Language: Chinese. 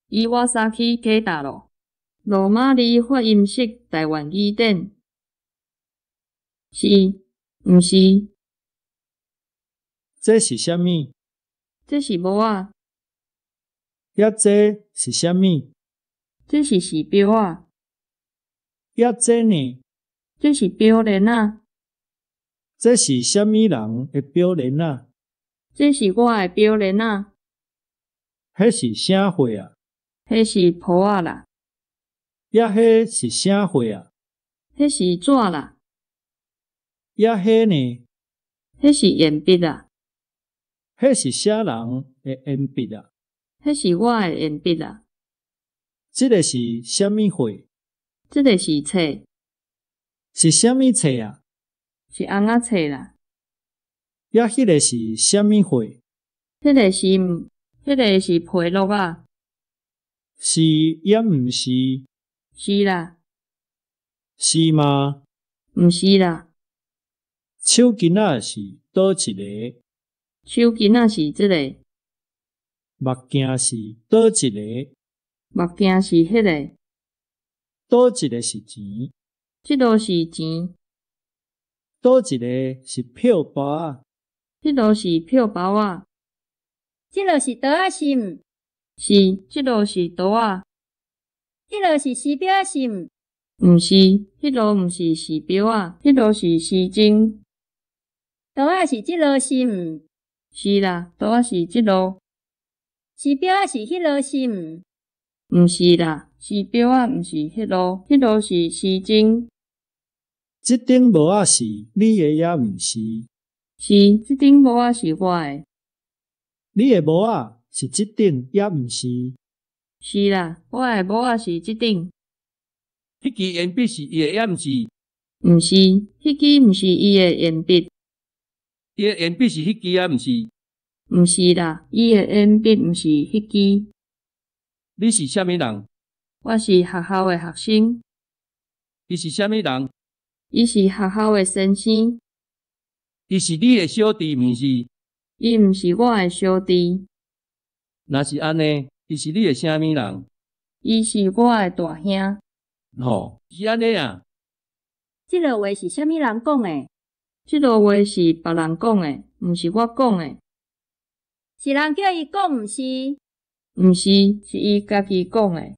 伊瓦萨基加达罗，罗马尼发音式台湾语典。是，毋是？这是啥物？这是帽仔。遐这是啥物？这是时表啊。遐这呢？这是表链啊。这是啥物人的表链啊？这是我的表链啊。迄是啥货啊？迄是簿仔啦。遐迄是啥货啊？迄是纸啦。遐迄呢？迄是鉛笔啊。迄是啥人的鉛笔啊？迄是我的鉛笔啊。这个是啥物货？这个是册。是啥物册啊？是红仔册啦。遐迄个是啥物货？迄个是皮录啊。是也毋是？是啦。是吗？毋是啦。手巾仔是倒一个？手巾仔是这个。目镜是倒一个？目镜是迄个。倒一个是钱？这都是钱。倒一个是票包啊？这都是票包啊。这落是刀仔是毋？是，这都是刀啊。这落是时表仔是毋？毋是，迄都毋是时表啊，迄都是时钟。刀仔是这落是毋？是啦，刀仔是这落。时表仔是迄落是毋？毋是啦，时表啊毋是迄落，迄都是时钟。这顶帽仔是你的也毋是？是，这顶帽仔是我的。你的帽仔是这顶也毋是？是啦，我的帽仔是这顶。迄支铅笔是伊的也毋是？毋是，迄支毋是伊的铅笔。伊的铅笔是迄支也毋是？毋是啦，伊的铅笔毋是迄支。你是啥物人？我是学校的学生。伊是啥物人？伊是学校的先生。伊是你的小弟，毋是？伊毋是我的小弟。若是安尼，伊是你的啥物人？伊是我的大兄。吼，是安尼啊。这落话是啥物人讲的？这落话是别人讲的，毋是我讲的。是人叫伊讲，毋是？毋是，是伊家己讲的。